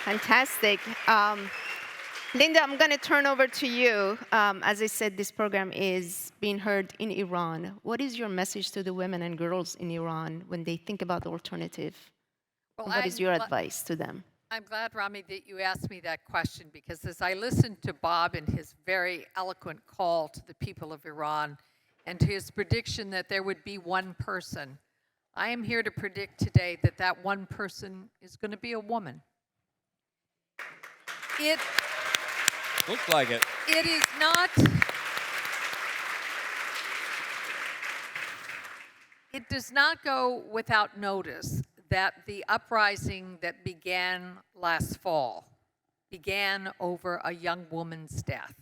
Fantastic. Linda, I'm going to turn over to you. As I said, this program is being heard in Iran. What is your message to the women and girls in Iran when they think about the alternative? Well, What is your advice to them? I'm glad, Rami, that you asked me that question, because as I listened to Bob in his very eloquent call to the people of Iran and to his prediction that there would be one person, I am here to predict today that that one person is going to be a woman. It looks like it. It is not. It does not go without notice that the uprising that began last fall began over a young woman's death.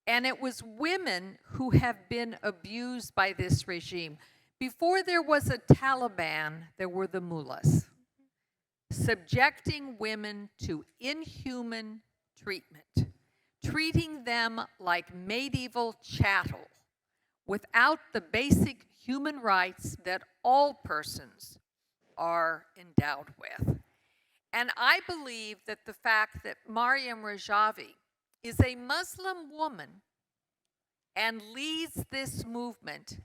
And it was women who have been abused by this regime. Before there was a Taliban, there were the mullahs, subjecting women to inhuman treatment, treating them like medieval chattel without the basic human rights that all persons are endowed with. And I believe that the fact that Maryam Rajavi is a Muslim woman and leads this movement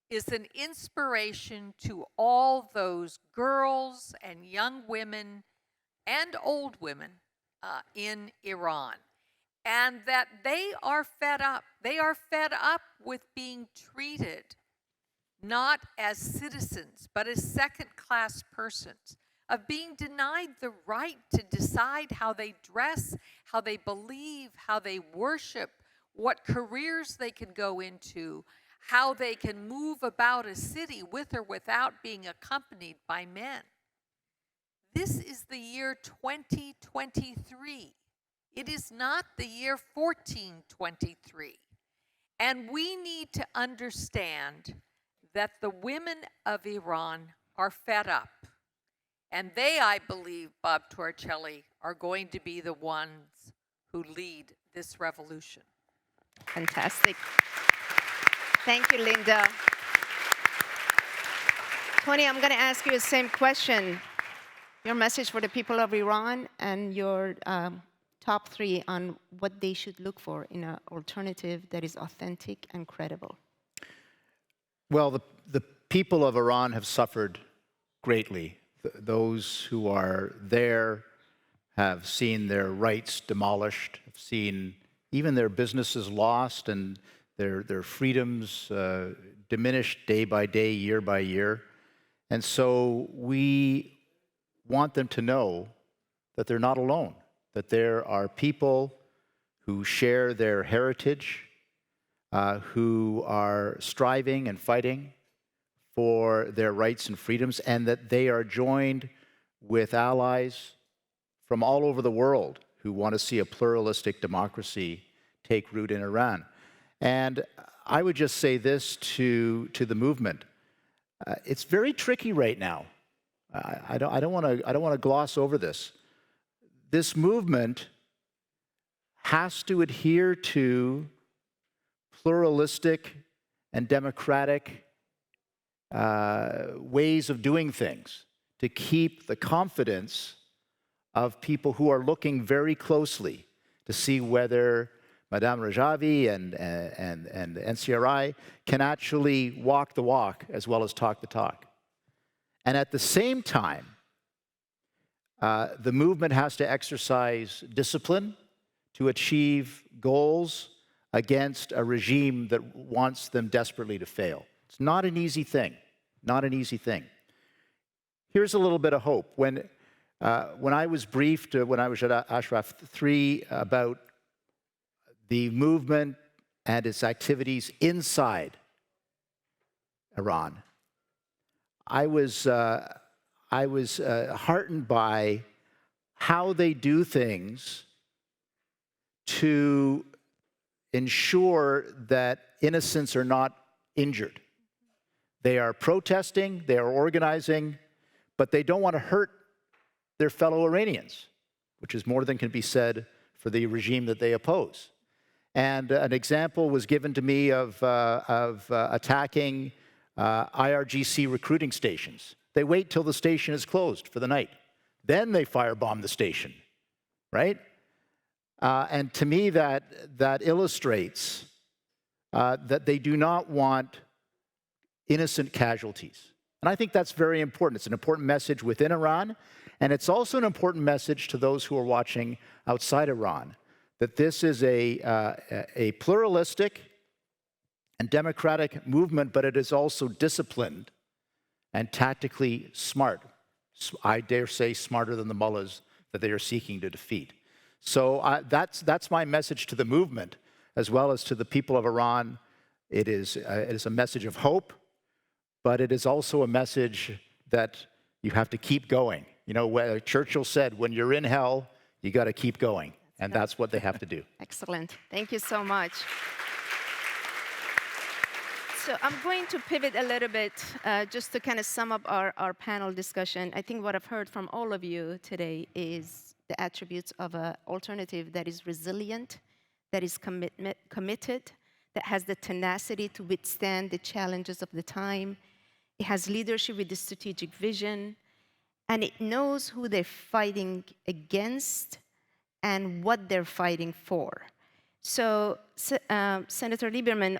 is an inspiration to all those girls and young women and old women in Iran. And that they are fed up. They are fed up with being treated not as citizens, but as second-class persons, of being denied the right to decide how they dress, how they believe, how they worship, what careers they can go into, how they can move about a city with or without being accompanied by men. This is the year 2023. It is not the year 1423. And we need to understand that the women of Iran are fed up. And they, I believe, Bob Torricelli, are going to be the ones who lead this revolution. Fantastic. Thank you, Linda. Tony, I'm going to ask you the same question. Your message for the people of Iran and your top three on what they should look for in an alternative that is authentic and credible. Well, the people of Iran have suffered greatly. Those who are there have seen their rights demolished, have seen even their businesses lost and their freedoms diminished day by day, year by year. And so we want them to know that they're not alone, that there are people who share their heritage, who are striving and fighting for their rights and freedoms, and that they are joined with allies from all over the world who want to see a pluralistic democracy take root in Iran. And I would just say this to the movement. It's very tricky right now. I don't want to gloss over this. This movement has to adhere to pluralistic and democratic ways of doing things to keep the confidence of people who are looking very closely to see whether Madame Rajavi and NCRI can actually walk the walk as well as talk the talk. And at the same time, the movement has to exercise discipline to achieve goals against a regime that wants them desperately to fail. It's not an easy thing, not an easy thing. Here's a little bit of hope. When I was briefed, when I was at Ashraf 3 about the movement and its activities inside Iran, I was heartened by how they do things to ensure that innocents are not injured. They are protesting, they are organizing, but they don't want to hurt their fellow Iranians, which is more than can be said for the regime that they oppose. And an example was given to me of attacking IRGC recruiting stations. They wait till the station is closed for the night. Then they firebomb the station right? And to me, that illustrates that they do not want innocent casualties. And I think that's very important. It's an important message within Iran, and it's also an important message to those who are watching outside Iran, that this is a pluralistic and democratic movement, but it is also disciplined and tactically smart. I dare say smarter than the mullahs that they are seeking to defeat. So that's my message to the movement, as well as to the people of Iran. It is a message of hope, but it is also a message that you have to keep going. You know, Churchill said, when you're in hell, you got to keep going. And that's what they have to do. Excellent. Thank you so much. So I'm going to pivot a little bit just to kind of sum up our panel discussion. I think what I've heard from all of you today is the attributes of an alternative that is resilient, that is committed, that has the tenacity to withstand the challenges of the time. It has leadership with the strategic vision, and it knows who they're fighting against and what they're fighting for. So, Senator Lieberman,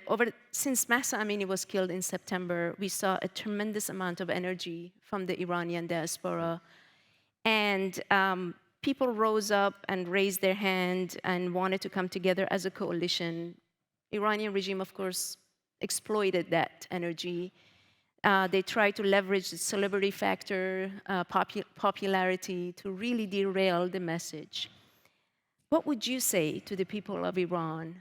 since Mahsa Amini was killed in September, we saw a tremendous amount of energy from the Iranian diaspora. And people rose up and raised their hand and wanted to come together as a coalition. Iranian regime, of course, exploited that energy. They tried to leverage the celebrity factor, popularity, to really derail the message. What would you say to the people of Iran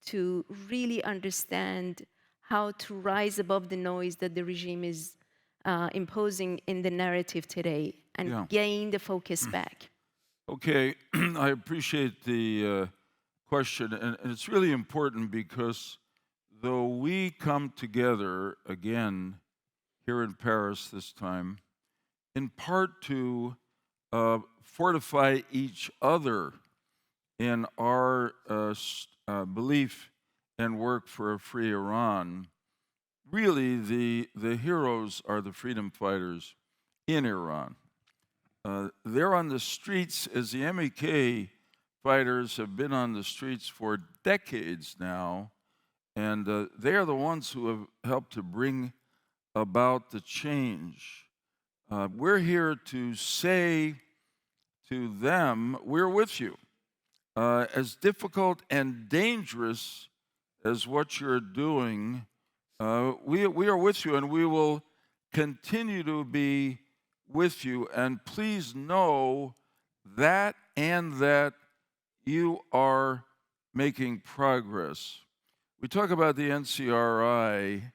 to really understand how to rise above the noise that the regime is imposing in the narrative today and gain the focus back? Okay, I appreciate the question, and it's really important because though we come together again here in Paris this time, in part to fortify each other in our belief and work for a free Iran, really the heroes are the freedom fighters in Iran. They're on the streets, as the MEK fighters have been on the streets for decades now, and they are the ones who have helped to bring about the change. We're here to say to them, we're with you. As difficult and dangerous as what you're doing, we are with you, and we will continue to be with you. And please know that and that you are making progress. We talk about the NCRI.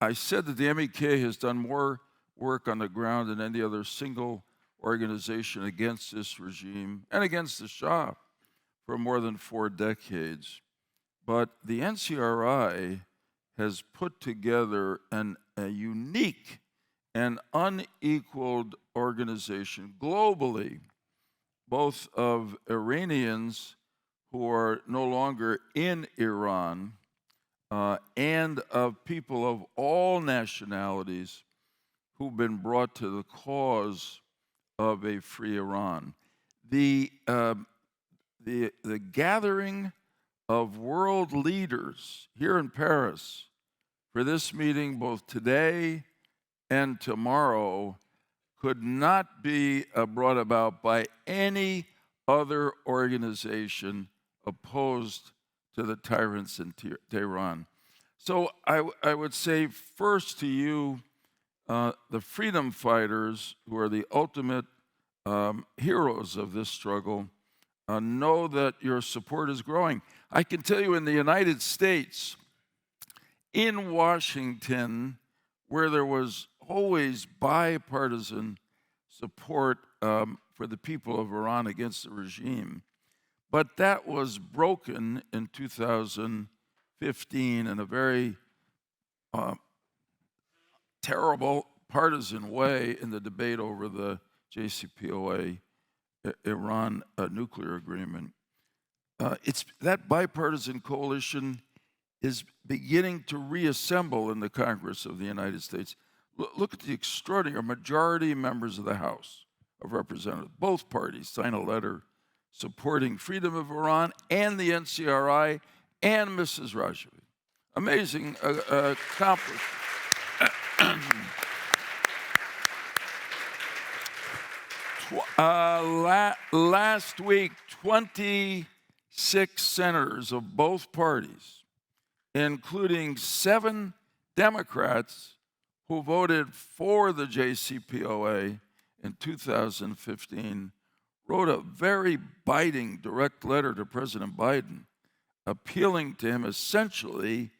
I said that the MEK has done more work on the ground than any other single organization against this regime and against the Shah for more than 4 decades. But the NCRI has put together a unique and unequaled organization globally, both of Iranians who are no longer in Iran and of people of all nationalities who've been brought to the cause of a free Iran. The gathering of world leaders here in Paris for this meeting, both today and tomorrow, could not be brought about by any other organization opposed to the tyrants in Tehran. So I would say first to you, the freedom fighters, who are the ultimate heroes of this struggle, know that your support is growing. I can tell you in the United States, in Washington, where there was always bipartisan support for the people of Iran against the regime, but that was broken in 2015 in a very terrible partisan way in the debate over the JCPOA Iran nuclear agreement. That bipartisan coalition is beginning to reassemble in the Congress of the United States. Look at the extraordinary majority members of the House of Representatives. Both parties signed a letter supporting freedom of Iran and the NCRI and Mrs. Rajavi. Amazing accomplishment. Last week, 26 senators of both parties, including 7 Democrats who voted for the JCPOA in 2015, wrote a very biting direct letter to President Biden, appealing to him essentially,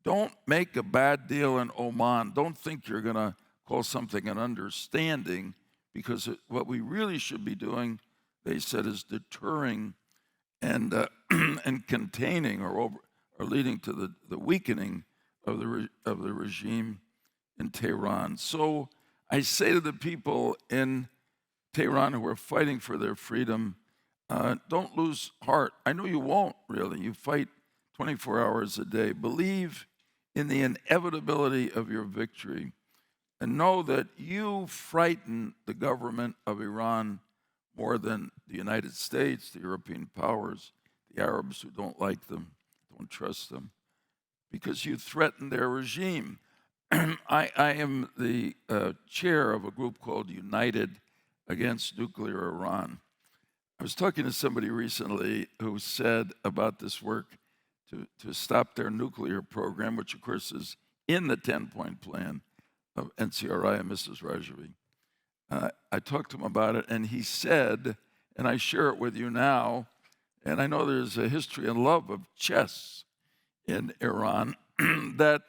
don't make a bad deal in Oman. Don't think you're going to call something an understanding, because what we really should be doing, they said, is deterring and and containing or leading to the weakening of the regime in Tehran. So I say to the people in Tehran who are fighting for their freedom, don't lose heart. I know you won't, really. You fight 24 hours a day. Believe in the inevitability of your victory, and know that you frighten the government of Iran more than the United States, the European powers, the Arabs who don't like them, don't trust them, because you threaten their regime. I am the chair of a group called United Against Nuclear Iran. I was talking to somebody recently who said about this work to stop their nuclear program, which of course is in the 10-point plan of NCRI and Mrs. Rajavi. I talked to him about it, and he said, and I share it with you now, and I know there's a history and love of chess in Iran, that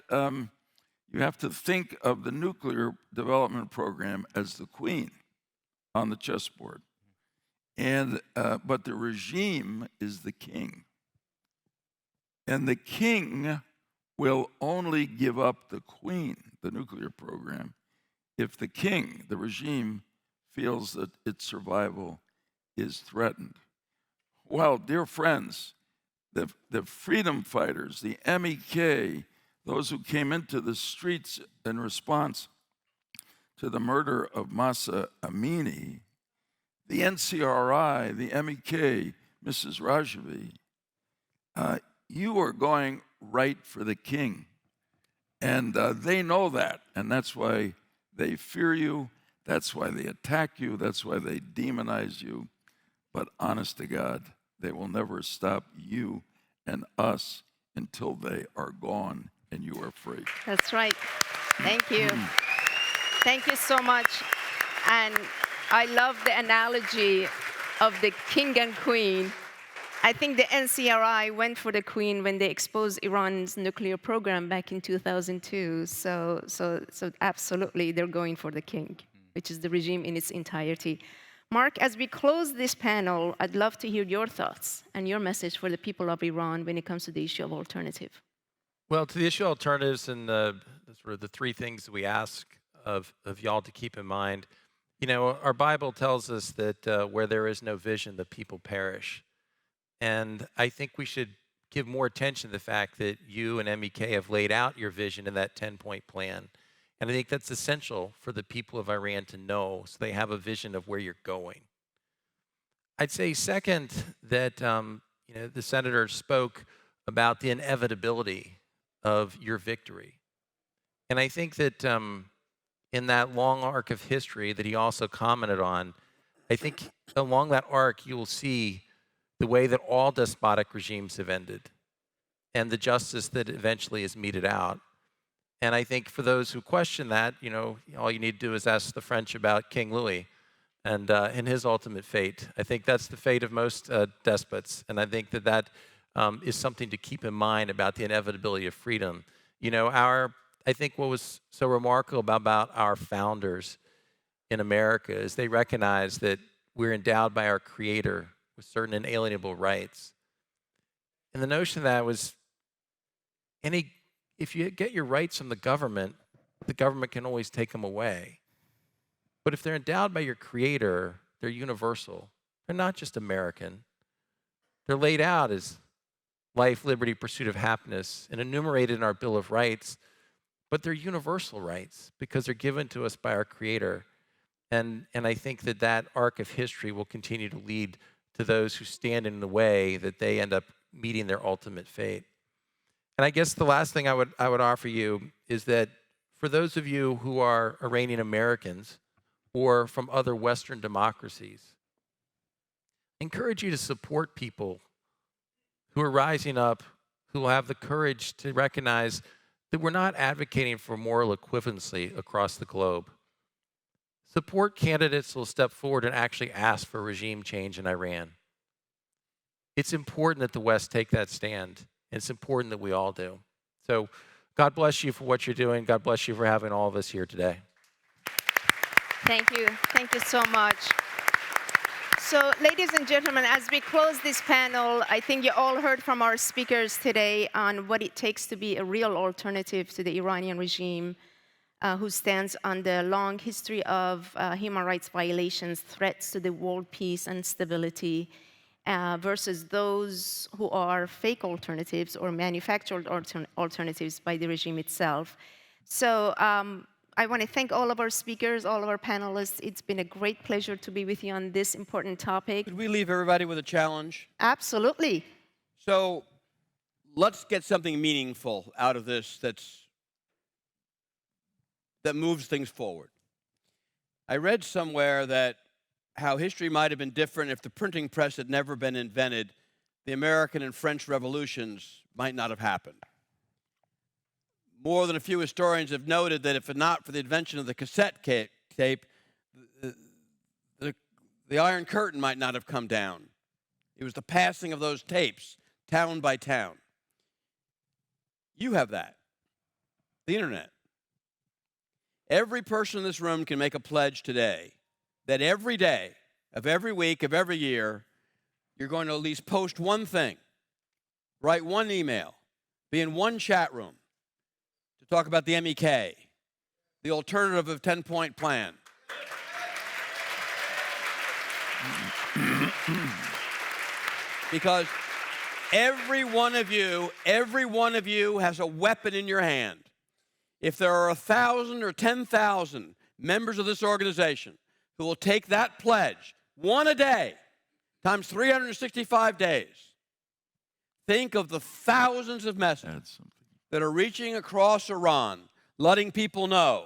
you have to think of the nuclear development program as the queen on the chessboard. And but the regime is the king. And the king will only give up the queen, the nuclear program, if the king, the regime, feels that its survival is threatened. Well, dear friends, the freedom fighters, the MEK, those who came into the streets in response to the murder of Mahsa Amini, the NCRI, the MEK, Mrs. Rajavi, you are going right for the king. And they know that, and that's why they fear you, that's why they attack you, that's why they demonize you. But honest to God, they will never stop you and us until they are gone and you are free. That's right. Thank you. Thank you so much. And I love the analogy of the king and queen. I think the NCRI went for the queen when they exposed Iran's nuclear program back in 2002. So absolutely, they're going for the king, which is the regime in its entirety. Mark, as we close this panel, I'd love to hear your thoughts and your message for the people of Iran when it comes to the issue of alternative. Well, to the issue of alternatives and sort of the 3 things that we ask of y'all to keep in mind, you know, our Bible tells us that where there is no vision, the people perish. And I think we should give more attention to the fact that you and MEK have laid out your vision in that 10-point plan. And I think that's essential for the people of Iran to know, so they have a vision of where you're going. I'd say second that you know, the senator spoke about the inevitability of your victory. And I think that in that long arc of history that he also commented on, I think along that arc you will see the way that all despotic regimes have ended and the justice that eventually is meted out. And I think for those who question that, you know, all you need to do is ask the French about King Louis and his ultimate fate. I think that's the fate of most despots. And I think that that is something to keep in mind about the inevitability of freedom. You know, I think what was so remarkable about our founders in America is they recognized that we're endowed by our Creator with certain inalienable rights. And the notion of that was, if you get your rights from the government can always take them away. But if they're endowed by your Creator, they're universal. They're not just American. They're laid out as life, liberty, pursuit of happiness, and enumerated in our Bill of Rights, but they're universal rights because they're given to us by our Creator. And I think that that arc of history will continue to lead to those who stand in the way, that they end up meeting their ultimate fate. And I guess the last thing I would offer you is that for those of you who are Iranian Americans or from other Western democracies, I encourage you to support people who are rising up, who will have the courage to recognize that we're not advocating for moral equivalency across the globe. Support candidates who will step forward and actually ask for regime change in Iran. It's important that the West take that stand. It's important that we all do. So God bless you for what you're doing. God bless you for having all of us here today. Thank you. Thank you so much. So, ladies and gentlemen, as we close this panel, I think you all heard from our speakers today on what it takes to be a real alternative to the Iranian regime, who stands on the long history of human rights violations, threats to the world peace and stability, versus those who are fake alternatives or manufactured alternatives by the regime itself. So I want to thank all of our speakers, all of our panelists. It's been a great pleasure to be with you on this important topic. Could we leave everybody with a challenge? Absolutely. So let's get something meaningful out of this that moves things forward. I read somewhere that how history might have been different if the printing press had never been invented. The American and French revolutions might not have happened. More than a few historians have noted that if not for the invention of the cassette tape, the Iron Curtain might not have come down. It was the passing of those tapes, town by town. You have that, the internet. Every person in this room can make a pledge today that every day of every week of every year, you're going to at least post one thing, write one email, be in one chat room to talk about the MEK, the alternative of 10-point plan. Because every one of you has a weapon in your hand. If there are 1,000 or 10,000 members of this organization who will take that pledge, one a day, times 365 days, think of the thousands of messages that are reaching across Iran, letting people know,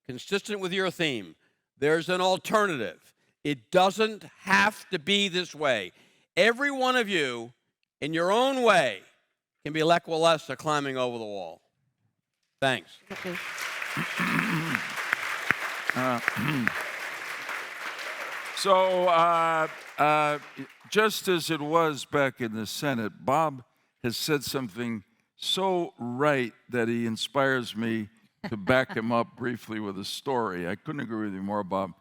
consistent with your theme, there's an alternative. It doesn't have to be this way. Every one of you, in your own way, can be Lekwalesa climbing over the wall. Thanks. Okay. Just as it was back in the Senate, Bob has said something so right that he inspires me to back him up briefly with a story. I couldn't agree with you more, Bob.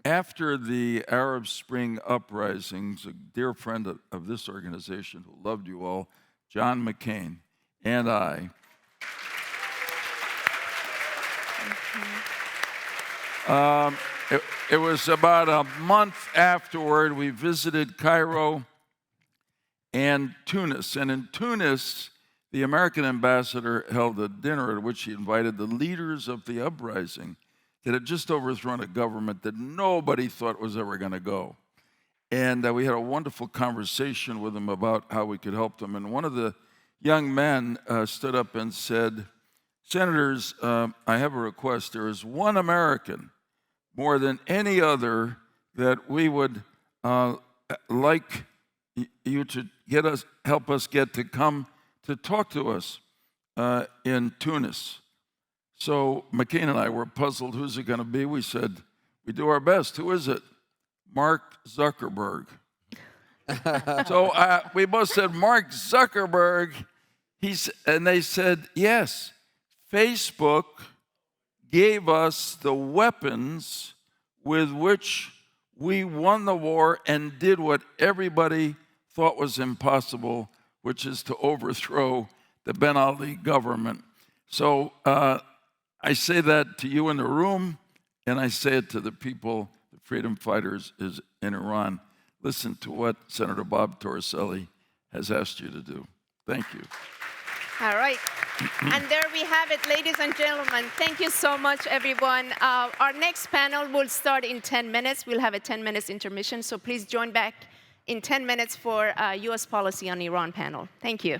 After the Arab Spring uprisings, a dear friend of this organization who loved you all, John McCain, and I, it was about a month afterward, we visited Cairo and Tunis. And in Tunis, the American ambassador held a dinner at which he invited the leaders of the uprising that had just overthrown a government that nobody thought was ever going to go. And we had a wonderful conversation with them about how we could help them. And one of the young men stood up and said, "Senators, I have a request. There is one American more than any other that we would like you to help us get to come to talk to us in Tunis." So McCain and I were puzzled. Who's it going to be? We said, we do our best. Who is it? Mark Zuckerberg. So we both said, Mark Zuckerberg. And they said, yes, Facebook gave us the weapons with which we won the war and did what everybody thought was impossible, which is to overthrow the Ben Ali government. So I say that to you in the room, and I say it to the people, the freedom fighters in Iran. Listen to what Senator Bob Torricelli has asked you to do. Thank you. All right. And there we have it, ladies and gentlemen. Thank you so much, everyone. Our next panel will start in 10 minutes. We'll have a 10 minutes intermission, so please join back in 10 minutes for U.S. Policy on Iran panel. Thank you.